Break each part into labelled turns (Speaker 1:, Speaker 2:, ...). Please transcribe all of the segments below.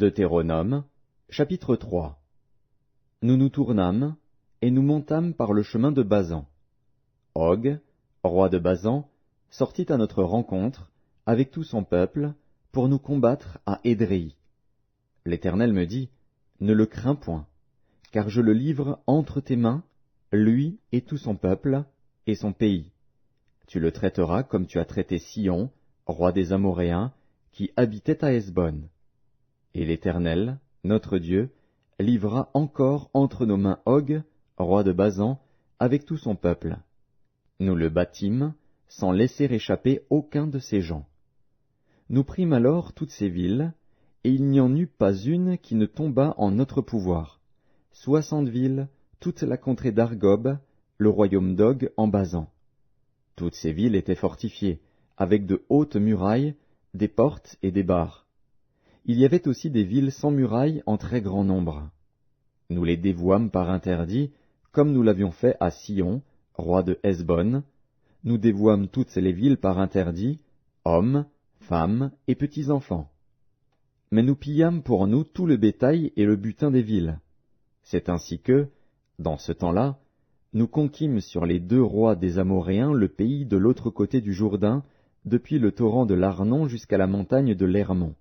Speaker 1: Deutéronome, chapitre 3. Nous nous tournâmes, et nous montâmes par le chemin de Basan. Og, roi de Basan, sortit à notre rencontre, avec tout son peuple, pour nous combattre à Édréi. L'Éternel me dit, ne le crains point, car je le livre entre tes mains, lui et tout son peuple, et son pays. Tu le traiteras comme tu as traité Sihon, roi des Amoréens, qui habitait à Hesbon. Et l'Éternel, notre Dieu, livra encore entre nos mains Og, roi de Basan, avec tout son peuple. Nous le battîmes, sans laisser échapper aucun de ses gens. Nous prîmes alors toutes ces villes, et il n'y en eut pas une qui ne tombât en notre pouvoir. 60 villes, toute la contrée d'Argob, le royaume d'Og en Basan. Toutes ces villes étaient fortifiées, avec de hautes murailles, des portes et des barres. Il y avait aussi des villes sans murailles en très grand nombre. Nous les dévouâmes par interdit, comme nous l'avions fait à Sihon, roi de Hesbon. Nous dévouâmes toutes les villes par interdit, hommes, femmes et petits-enfants. Mais nous pillâmes pour nous tout le bétail et le butin des villes. C'est ainsi que, dans ce temps-là, nous conquîmes sur les 2 rois des Amoréens le pays de l'autre côté du Jourdain, depuis le torrent de l'Arnon jusqu'à la montagne de l'Hermon.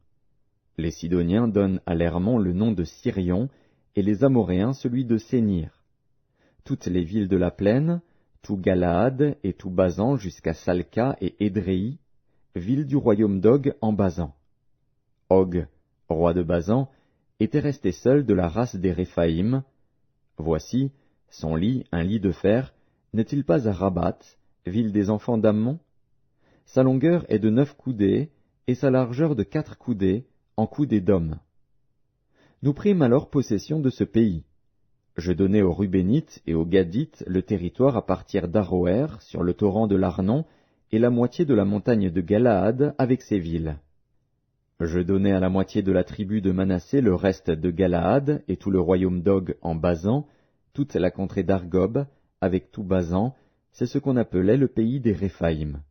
Speaker 1: Les Sidoniens donnent à l'Hermon le nom de Sirion, et les Amoréens celui de Sénir. Toutes les villes de la plaine, tout Galaad et tout Basan jusqu'à Salca et Édréi, villes du royaume d'Og en Basan. Og, roi de Basan, était resté seul de la race des Réphaïm. Voici, son lit, un lit de fer, n'est-il pas à Rabat, ville des enfants d'Ammon? Sa longueur est de 9 coudées, et sa largeur de 4 coudées, en coudées d'homme. Nous prîmes alors possession de ce pays. Je donnai aux Rubénites et aux Gadites le territoire à partir d'Aroër, sur le torrent de l'Arnon, et la moitié de la montagne de Galaad avec ses villes. Je donnai à la moitié de la tribu de Manassé le reste de Galaad et tout le royaume d'Og en Basan, toute la contrée d'Argob, avec tout Basan, c'est ce qu'on appelait le pays des Réphaïm.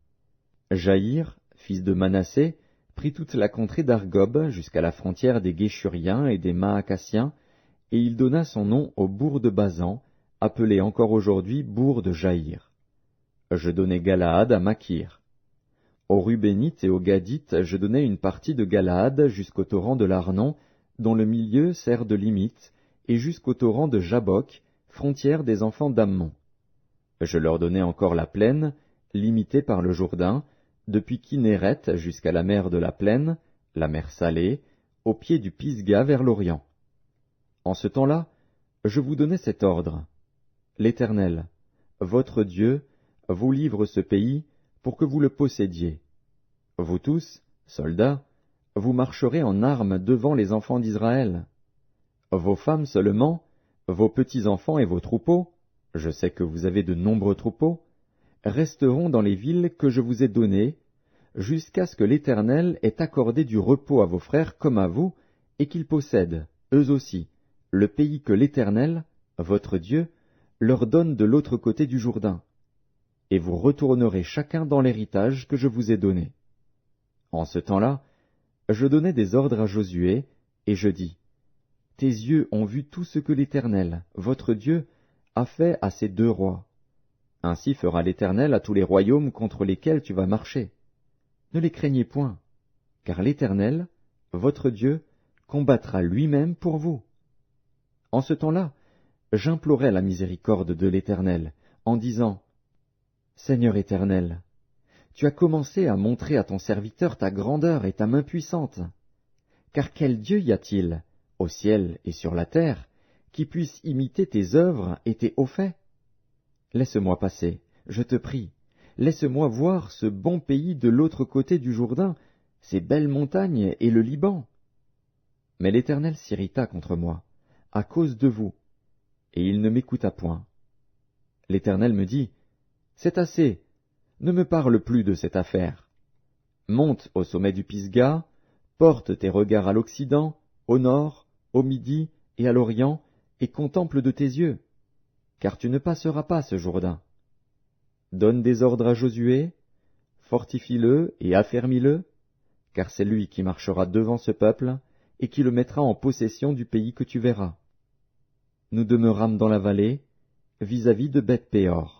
Speaker 1: Jaïr, fils de Manassé, prit toute la contrée d'Argob jusqu'à la frontière des Guéshuriens et des Maacassiens, et il donna son nom au bourg de Basan, appelé encore aujourd'hui bourg de Jaïr. Je donnai Galaad à Makir. Aux Rubénites et aux Gadites je donnai une partie de Galaad jusqu'au torrent de l'Arnon, dont le milieu sert de limite, et jusqu'au torrent de Jabbok, frontière des enfants d'Ammon. Je leur donnai encore la plaine, limitée par le Jourdain, depuis Kinéret jusqu'à la mer de la plaine, la mer Salée, au pied du Pisga vers l'Orient. En ce temps-là, je vous donnai cet ordre. L'Éternel, votre Dieu, vous livre ce pays pour que vous le possédiez. Vous tous, soldats, vous marcherez en armes devant les enfants d'Israël. Vos femmes seulement, vos petits-enfants et vos troupeaux, je sais que vous avez de nombreux troupeaux, resteront dans les villes que je vous ai données, jusqu'à ce que l'Éternel ait accordé du repos à vos frères comme à vous, et qu'ils possèdent, eux aussi, le pays que l'Éternel, votre Dieu, leur donne de l'autre côté du Jourdain. Et vous retournerez chacun dans l'héritage que je vous ai donné. En ce temps-là, je donnai des ordres à Josué, et je dis, tes yeux ont vu tout ce que l'Éternel, votre Dieu, a fait à ces 2 rois. Ainsi fera l'Éternel à tous les royaumes contre lesquels tu vas marcher. Ne les craignez point, car l'Éternel, votre Dieu, combattra lui-même pour vous. En ce temps-là, j'implorai la miséricorde de l'Éternel, en disant, Seigneur Éternel, tu as commencé à montrer à ton serviteur ta grandeur et ta main puissante. Car quel Dieu y a-t-il, au ciel et sur la terre, qui puisse imiter tes œuvres et tes hauts faits? Laisse-moi passer, je te prie, laisse-moi voir ce bon pays de l'autre côté du Jourdain, ces belles montagnes et le Liban. Mais l'Éternel s'irrita contre moi, à cause de vous, et il ne m'écouta point. L'Éternel me dit, c'est assez, ne me parle plus de cette affaire. Monte au sommet du Pisga, porte tes regards à l'Occident, au nord, au midi et à l'Orient, et contemple de tes yeux, car tu ne passeras pas ce Jourdain. Donne des ordres à Josué, fortifie-le et affermis-le, car c'est lui qui marchera devant ce peuple, et qui le mettra en possession du pays que tu verras. Nous demeurâmes dans la vallée, vis-à-vis de Beth-péor.